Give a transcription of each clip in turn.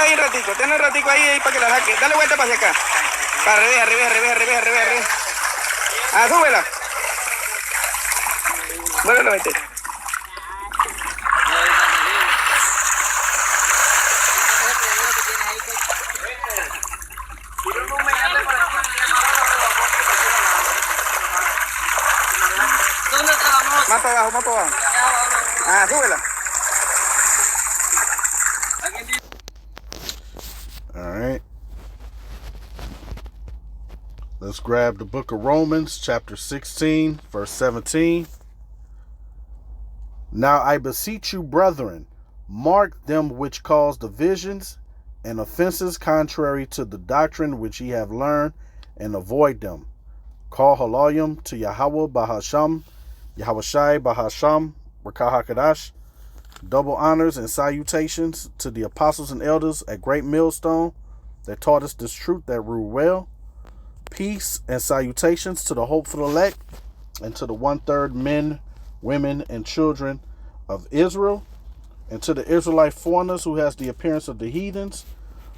ahí un ratico, ten un ratico ahí para que la saque. Dale vuelta para acá. Para arriba. Ah, súbela. Vuélvelo, vete. Más para abajo. Ah, súbela. All right. Let's grab the book of Romans, chapter 16, verse 17. Now I beseech you, brethren, mark them which cause divisions and offenses contrary to the doctrine which ye have learned, and avoid them. Call halayim to Yahweh Bahasham, Yahushai Bahasham, Rakah HaKadosh. Double honors and salutations to the apostles and elders at Great Millstone that taught us this truth that rule well. Peace and salutations to the hopeful elect and to the 1/3 men, women, and children of Israel, and to the Israelite foreigners who has the appearance of the heathens,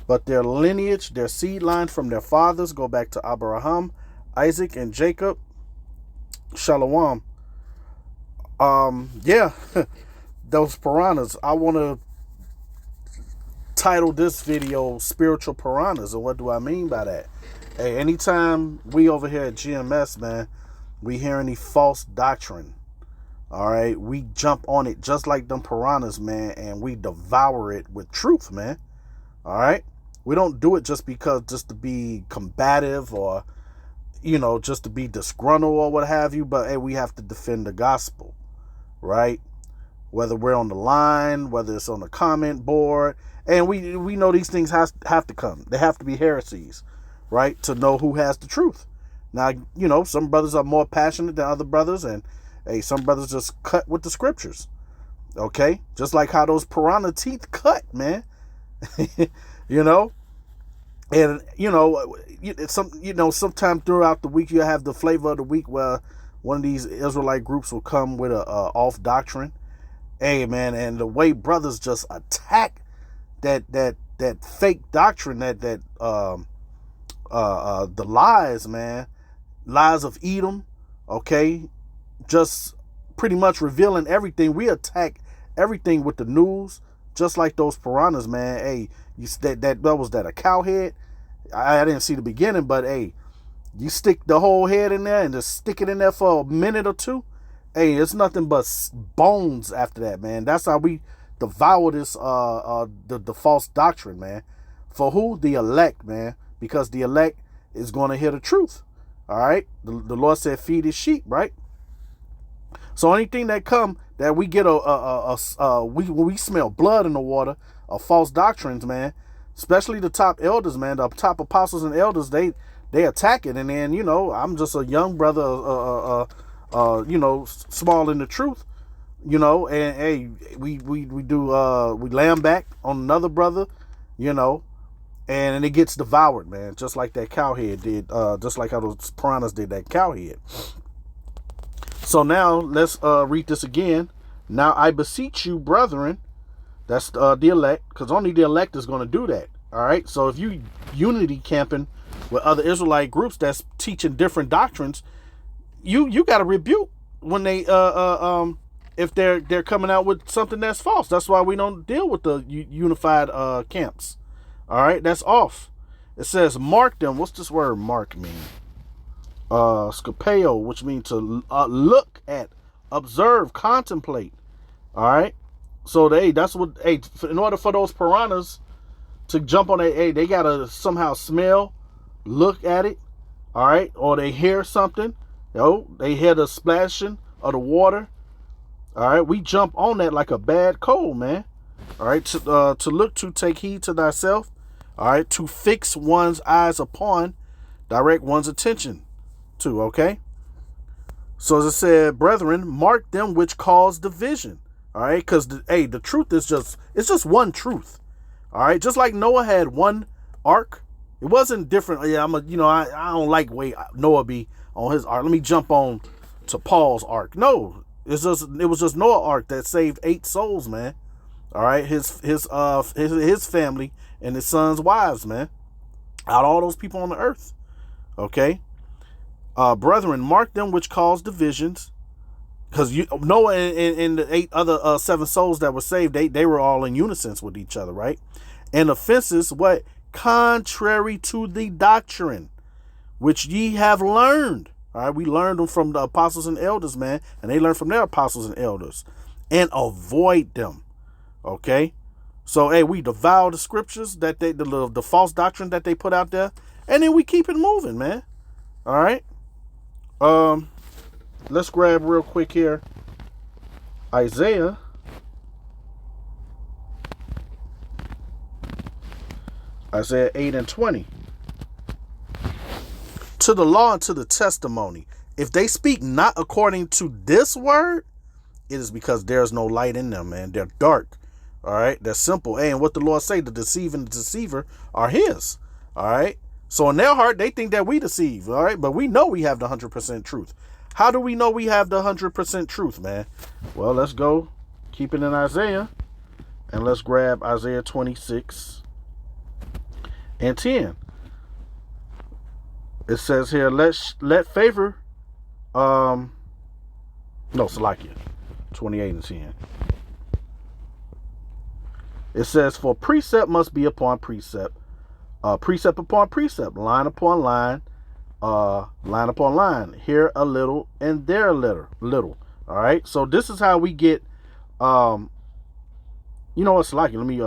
but their lineage, their seed line from their fathers go back to Abraham, Isaac, and Jacob. Shalom. Yeah, those piranhas. I want to title this video Spiritual Piranhas, and what do I mean by that? Hey, anytime we over here at GMS, man, we hear any false doctrine, all right, we jump on it just like them piranhas, man, and we devour it with truth, man. All right, we don't do it just to be combative or, you know, just to be disgruntled or what have you, but hey, we have to defend the gospel, right? Whether we're on the line, whether it's on the comment board, and we know these things have to come. They have to be heresies, right, to know who has the truth. Now, you know, some brothers are more passionate than other brothers, and hey, some brothers just cut with the scriptures, okay? Just like how those piranha teeth cut, man. You know, and sometime throughout the week you have the flavor of the week where one of these Israelite groups will come with a off doctrine. Hey, man, and the way brothers just attack that fake doctrine, the lies, man, lies of Edom, okay, just pretty much revealing everything. We attack everything with the news, just like those piranhas, man. Hey, that was a cow head? I didn't see the beginning, but hey, you stick the whole head in there and just stick it in there for a minute or two. Hey, it's nothing but bones after that, man. That's how we devour this the false doctrine, man. For who? The elect, man. Because the elect is going to hear the truth. All right? The Lord said, feed his sheep, right? So anything that come that we get when we smell blood in the water of false doctrines, man, especially the top elders, man, the top apostles and elders, they attack it. And then, you know, I'm just a young brother, you know, small in the truth, you know, and hey, we lamb back on another brother, you know, and it gets devoured, man, just like that cowhead did, just like how those piranhas did that cowhead. So now let's read this again. Now I beseech you, brethren, that's the elect, because only the elect is going to do that. All right. So if you unity camping with other Israelite groups that's teaching different doctrines, you got to rebuke when they if they're coming out with something that's false. That's why we don't deal with the unified camps. All right, that's off. It says mark them. What's this word mark mean? Scopeo, which means to look at, observe, contemplate. All right, so that's what in order for those piranhas to jump on it, they gotta somehow smell, look at it. All right, or they hear something. They hear the splashing of the water. All right, we jump on that like a bad cold, man. All right, to look to, take heed to thyself. All right, to fix one's eyes upon, direct one's attention to, okay? So as I said, brethren, mark them which cause division. All right, because the truth is it's just one truth. All right, just like Noah had one ark, it wasn't different. Yeah, I don't like way Noah be on his ark. Let me jump on to Paul's ark. No, it was just Noah's ark that saved 8 souls, man. All right, his family and his sons' wives, man. Out of all those people on the earth. Okay. Brethren, mark them which cause divisions. Because Noah and the 8 other 7 souls that were saved, they were all in unison with each other, right? And offenses, what? Contrary to the doctrine which ye have learned. All right, we learned them from the apostles and elders, man, and they learned from their apostles and elders, and avoid them. Okay, so hey, we devour the scriptures that the false doctrine that they put out there, and then we keep it moving, man. All right. Let's grab real quick here. Isaiah. Isaiah 8 and 20. To the law and to the testimony. If they speak not according to this word, it is because there's no light in them, man. They're dark. All right. They're simple. And what the Lord say, the deceiver and the deceiver are his. All right. So in their heart, they think that we deceive. All right. But we know we have the 100% truth. How do we know we have the 100% truth, man? Well, let's go. Keep it in Isaiah. And let's grab Isaiah 26 and 10. It says here, let favor, Salakia, 28 and 10. It says, for precept must be upon precept, precept upon precept, line upon line, line upon line, here a little and there a little. All right. So this is how we get, you know what's like. Let me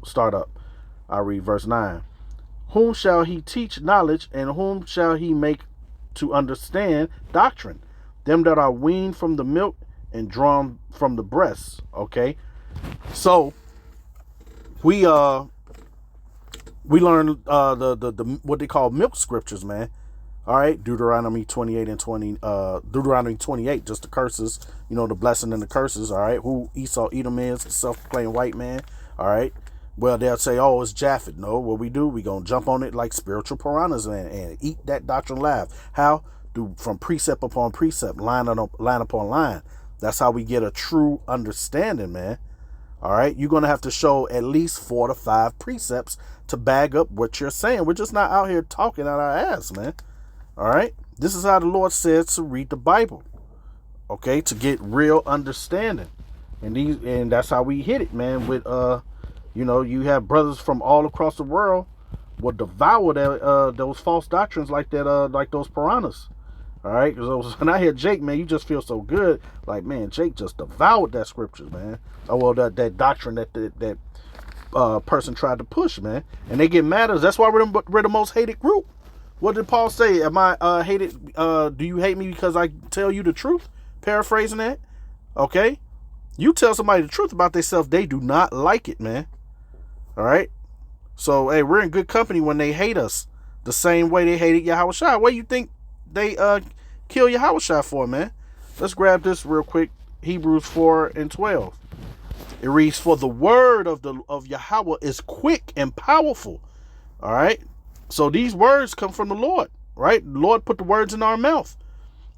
start up. I'll read verse 9. Whom shall he teach knowledge, and whom shall he make to understand doctrine? Them that are weaned from the milk and drawn from the breasts. Okay. So we learn the what they call milk scriptures, man. All right, Deuteronomy 28 and 20, Deuteronomy 28, just the curses, you know, the blessing and the curses. All right, who Esau Edom is, the self-proclaimed white man. All right, well, they'll say, oh, it's Japhet. No, what we do, we gonna jump on it like spiritual piranhas, man, and eat that doctrine live. How? Do from precept upon precept, line upon line. That's how we get a true understanding, man. All right, you're gonna have to show at least 4 to 5 precepts to bag up what you're saying. We're just not out here talking out our ass, man. All right, this is how the Lord says to read the Bible, okay, to get real understanding, and that's how we hit it, man. With you know, you have brothers from all across the world will devour those false doctrines like that, like those piranhas. All right, because when I hear Jake, man, you just feel so good, like, man, Jake just devoured that scriptures, man. Oh well, that doctrine that person tried to push, man, and they get mad at us. That's why we're the most hated group. What did Paul say? Am I hated? Do you hate me because I tell you the truth? Paraphrasing that. Okay. You tell somebody the truth about themselves, they do not like it, man. All right. So, hey, we're in good company when they hate us the same way they hated Yahushua. What do you think they kill Yahushua for, man? Let's grab this real quick. Hebrews 4 and 12. It reads, for the word of Yahweh is quick and powerful. All right. So these words come from the Lord, right? The Lord put the words in our mouth,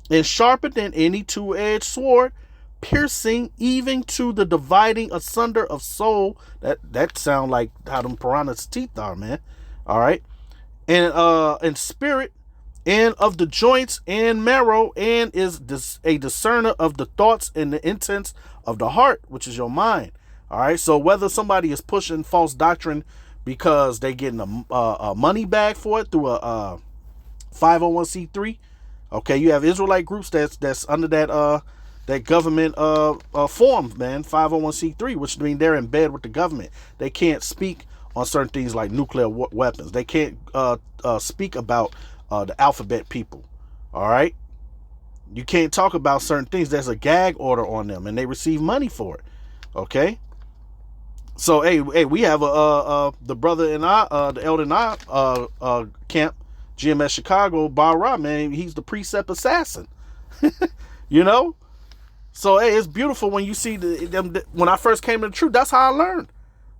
and sharper than any two-edged sword, piercing even to the dividing asunder of soul. That sound like how them piranha's teeth are, man. All right, and spirit, and of the joints and marrow, and is a discerner of the thoughts and the intents of the heart, which is your mind. All right. So whether somebody is pushing false doctrine because they getting a money bag for it through a 501c3. Okay, you have Israelite groups that's under that government form, man, 501c3, which means they're in bed with the government. They can't speak on certain things like nuclear weapons. They can't speak about the alphabet people. All right, you can't talk about certain things. There's a gag order on them, and they receive money for it. Okay. So hey, we have the brother in our the elder in our camp, GMS Chicago, Bara, man. He's the precept assassin. You know, so hey, it's beautiful when you see them. When I first came to the truth, that's how I learned.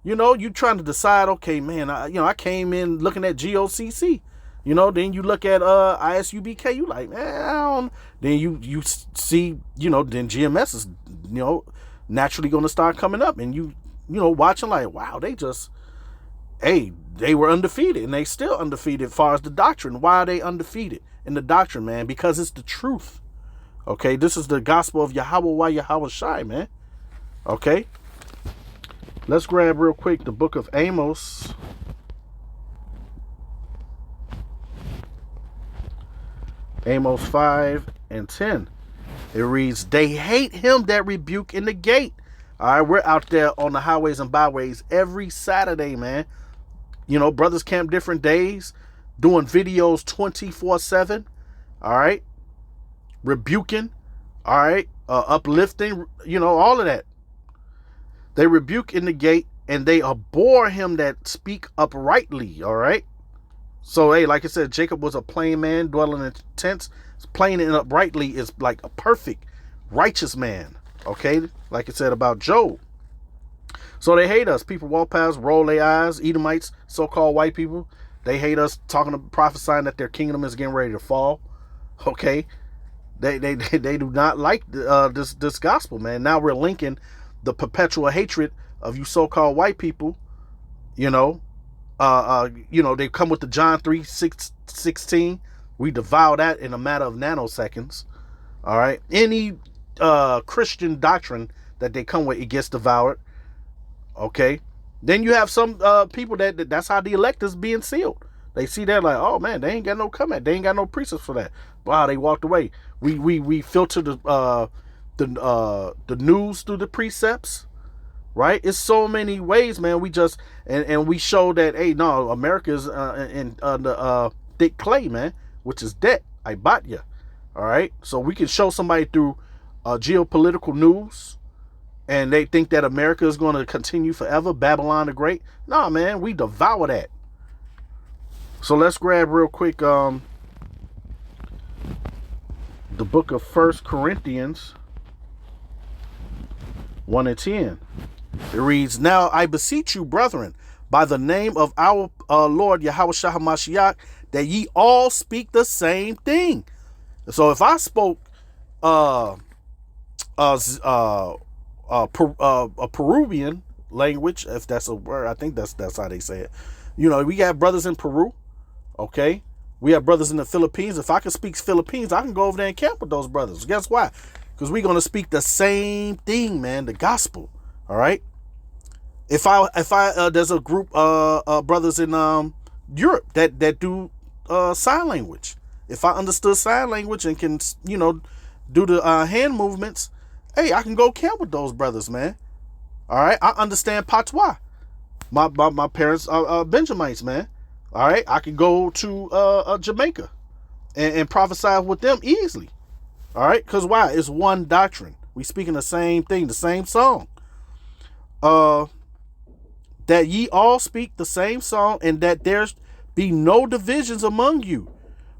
You know, you trying to decide, okay, man. I came in looking at GOCC. You know, then you look at ISUBK. You like, man. Then you see, you know, then GMS is naturally going to start coming up, and you watching like, wow, they were undefeated, and they still undefeated as far as the doctrine. Why are they undefeated in the doctrine, man? Because it's the truth. Okay, this is the gospel of Yahweh Yahweh Shai, man. Okay, let's grab real quick the book of Amos. Amos 5 and 10. It reads, they hate him that rebuke in the gate. All right, we're out there on the highways and byways every Saturday, man. Brothers camp different days, doing videos 24/7. All right, rebuking. All right, uplifting. All of that. They rebuke in the gate, and they abhor him that speak uprightly. All right. So, hey, like I said, Jacob was a plain man dwelling in tents. Plain and uprightly is like a perfect, righteous man. Okay, like I said about Job. So they hate us. People walk past, roll their eyes. Edomites, so-called white people, they hate us, prophesying that their kingdom is getting ready to fall. Okay, they do not like this gospel, man. Now we're linking the perpetual hatred of you so-called white people. They come with the John 3:16. We devour that in a matter of nanoseconds. All right, any Christian doctrine that they come with, it gets devoured. Okay, then you have some people that's how the elect is being sealed. They see that like, oh man, they ain't got no comment, they ain't got no precepts for that. Wow, they walked away. We filter the news through the precepts, right? It's so many ways, man. We just and we show that, hey, no, America's in the thick clay, man, which is debt. I bought you. All right, so we can show somebody through geopolitical news, and they think that America is going to continue forever, Babylon the Great. Nah, man, we devour that. So let's grab real quick the book of 1 Corinthians 1 and 10. It reads, now I beseech you, brethren, by the name of our Lord Yahweh Shah HaMashiach, that ye all speak the same thing. So if I spoke a Peruvian language, if that's a word, I think that's how they say it. We got brothers in Peru. Okay, we have brothers in the Philippines. If I can speak Philippines, I can go over there and camp with those brothers. Guess why? Because we're gonna speak the same thing, man. The gospel. All right. If I there's a group brothers in Europe that do sign language. If I understood sign language and can do the hand movements, hey, I can go camp with those brothers, man. All right, I understand patois. My parents are Benjamites, man. All right, I can go to Jamaica and prophesy with them easily. All right, because why? It's one doctrine. We speaking the same thing, the same song. That ye all speak the same song, and that there be no divisions among you,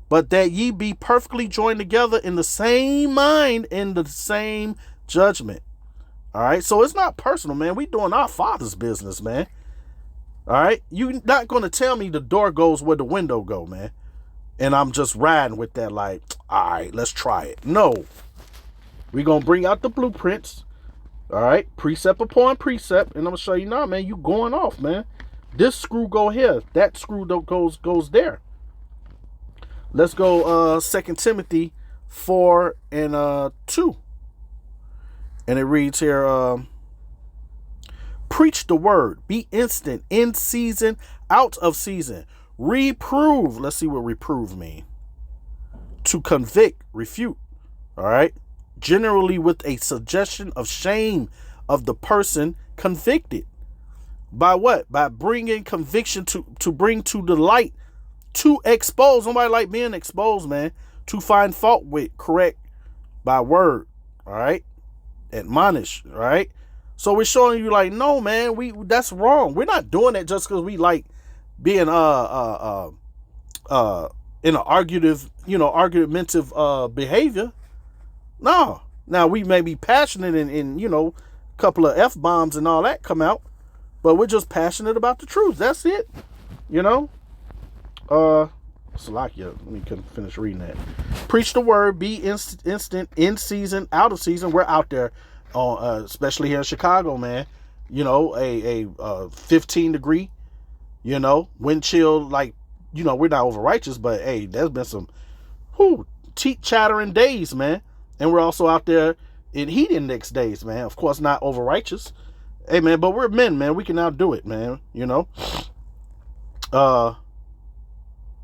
but that ye be perfectly joined together in the same mind, in the same judgment. All right, so it's not personal, man. We doing our Father's business, man. All right, you not going to tell me the door goes where the window go, man, and I'm just riding with that like, all right, let's try it. No, we going to bring out the blueprints. All right, precept upon precept, and I'm going to show you now, man, you going off, man. This screw go here, that screw goes there. Let's go 2 Timothy 4 and 2. And it reads here, preach the word, be instant, in season, out of season. Reprove. Let's see what reprove mean. To convict, refute. All right. Generally with a suggestion of shame of the person convicted. By what? By bringing conviction to bring to the light, to expose. Nobody like being exposed, man. To find fault with, correct by word. All right. Admonish. All right. So we're showing you like, no, man, that's wrong. We're not doing it just because we like being in an argumentative behavior. No. Now we may be passionate and a couple of F-bombs and all that come out, but we're just passionate about the truth. That's it. Salakia, let me finish reading that. Preach the word, be instant, in season, out of season. We're out there, especially here in Chicago, man. you know, a 15 degree, you know, wind chill. Like, you know, we're not over righteous, but hey, there's been some teeth chattering days, man. And we're also out there in heat index days, man. Of course, not over righteous. Hey, man, but we're men, man. We can outdo it, man. You know,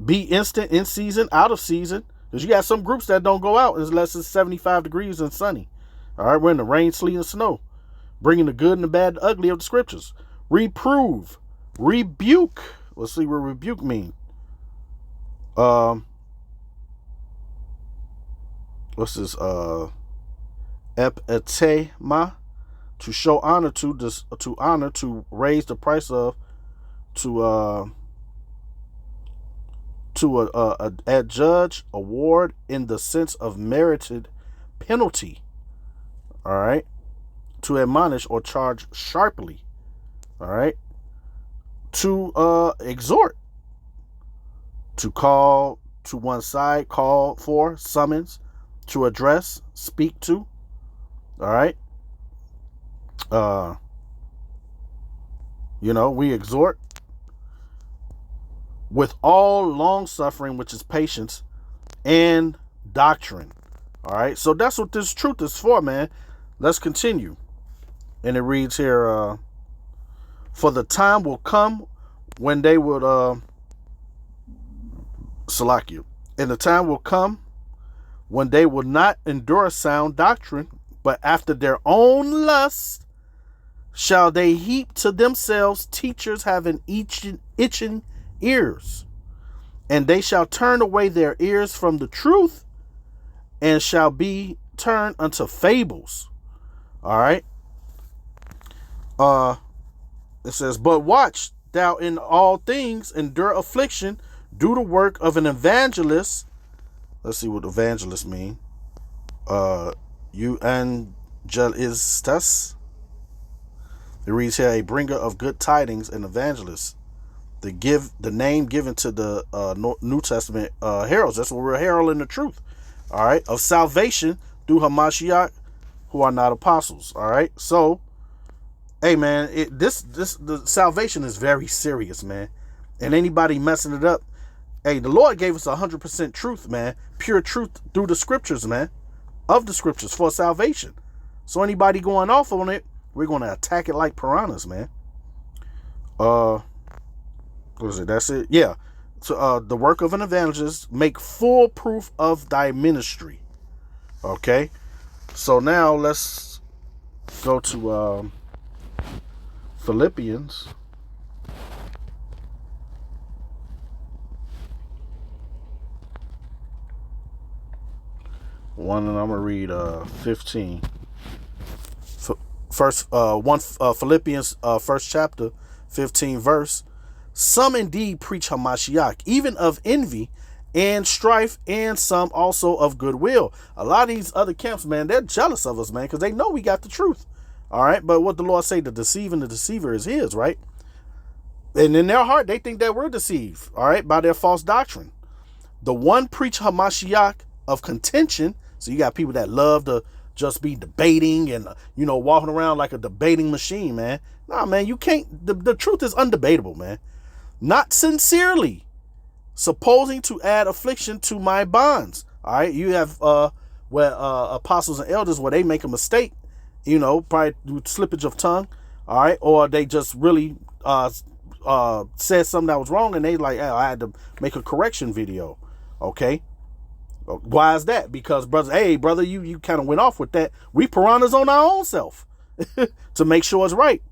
be instant in season, out of season. Because you got some groups that don't go out unless it's 75 degrees and sunny. All right, we're in the rain, sleet, and snow. Bringing the good and the bad, the ugly of the scriptures. Reprove, rebuke. Let's see what rebuke means. What's this? Epitema, to show honor to this, to honor, to raise the price of, to adjudge, award in the sense of merited penalty. All right, to admonish or charge sharply. All right, to exhort, to call to one side, call for, summons, to address, speak to. All right. You know, we exhort with all long suffering, which is patience, and doctrine. All right. So that's what this truth is for, man. Let's continue. And it reads here, for the time will come when they would, Salakia. And the time will come when they will not endure sound doctrine, but after their own lust shall they heap to themselves teachers having itching ears. And they shall turn away their ears from the truth and shall be turned unto fables. All right. It says, but watch thou in all things, endure affliction, do the work of an evangelist. Let's see what evangelist mean. Evangelistas. It reads here, a bringer of good tidings, an evangelist. The name given to the New Testament heralds. That's what we're heralding the truth. All right, of salvation through Hamashiach, who are not apostles. All right, so, hey man, the salvation is very serious, man. And anybody messing it up, hey, the Lord gave us 100% truth, man. Pure truth through the scriptures, man. Of the scriptures for salvation. So anybody going off on it, we're going to attack it like piranhas, man. What is it? That's it? Yeah. So the work of an evangelist, make full proof of thy ministry. Okay. So now let's go to Philippians. And I'm gonna read 15. Philippians first chapter, 15 verse. Some indeed preach Hamashiach, even of envy and strife, and some also of goodwill. A lot of these other camps, man, they're jealous of us, man, because they know we got the truth. All right, but what the Lord say, the deceiver and the deceiver is his, right? And in their heart, they think that we're deceived, all right, by their false doctrine. The one preach Hamashiach of contention. So you got people that love to just be debating and, you know, walking around like a debating machine, man. Nah, man, you can't. The truth is undebatable, man. Not sincerely, supposing to add affliction to my bonds. All right, you have where apostles and elders where they make a mistake, you know, probably through slippage of tongue. All right, or they just really said something that was wrong, and they like, hey, I had to make a correction video. Okay. Why is that? Because brother, you kind of went off with that. We piranhas on our own self to make sure it's right.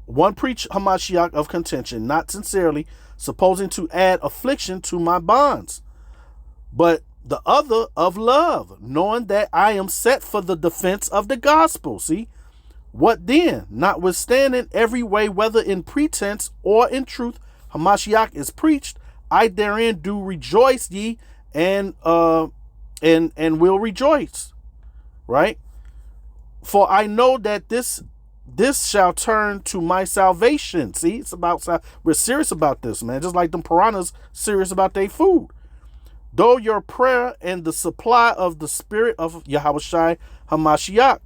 One preach Hamashiach of contention, not sincerely, supposing to add affliction to my bonds, but the other of love, knowing that I am set for the defense of the gospel. See, what then? Notwithstanding every way, whether in pretense or in truth, Hamashiach is preached, I therein do rejoice ye, and will rejoice, right? For I know that this shall turn to my salvation. See, it's about, we're serious about this, man. Just like them piranhas serious about their food. Though your prayer and the supply of the spirit of Yahushua Hamashiach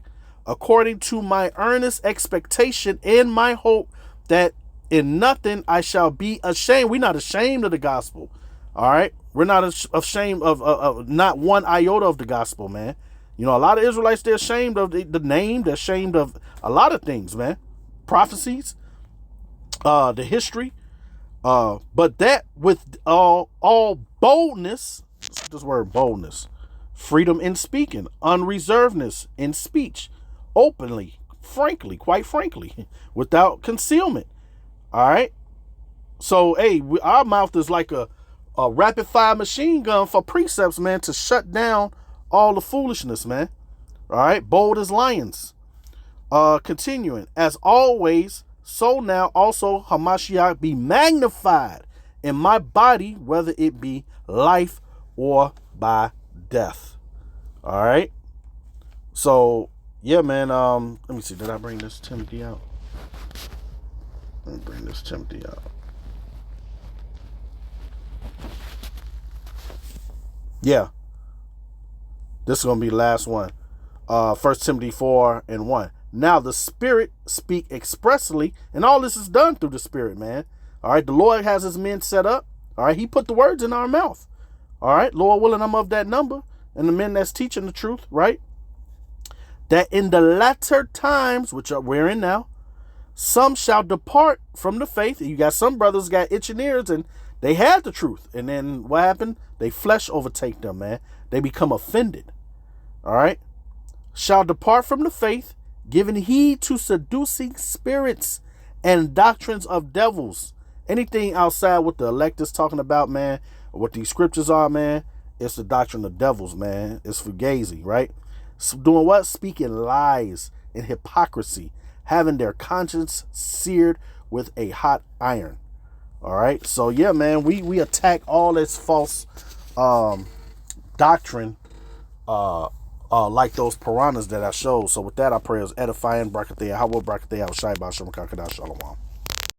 according to my earnest expectation and my hope that in nothing I shall be ashamed. We're not ashamed of the gospel. All right. We're not ashamed of not one iota of the gospel, man. You know, a lot of Israelites, they're ashamed of the name. They're ashamed of a lot of things, man. Prophecies, the history. But that with all boldness, this word boldness, freedom in speaking, unreservedness in speech, openly, frankly, quite frankly, without concealment. All right. So, hey, our mouth is like a rapid fire machine gun for precepts, man, to shut down all the foolishness, man. All right. Bold as lions. Continuing, as always, so now also Hamashiach be magnified in my body, whether it be life or by death. All right. So, yeah, man. Let me see. Did I bring this Timothy out? Let me bring this Timothy out. Yeah. This is going to be the last one. 1 Timothy 4:1. Now the Spirit speak expressly, and all this is done through the Spirit, man. All right. The Lord has his men set up. All right. He put the words in our mouth. All right. Lord willing, I'm of that number. And the men that's teaching the truth, right? That in the latter times, which we're in now, some shall depart from the faith. You got some brothers got itching ears and they had the truth. And then what happened? They flesh overtake them, man. They become offended. All right. Shall depart from the faith, giving heed to seducing spirits and doctrines of devils. Anything outside what the elect is talking about, man, or what these scriptures are, man, it's the doctrine of devils, man. It's fugazi, right? So doing what? Speaking lies and hypocrisy, having their conscience seared with a hot iron. All right. So yeah, man, we attack all this false doctrine like those piranhas that I showed. So with that, I pray is edifying. Brakathea, Hawa Brakathea, Shai Ba Shalom.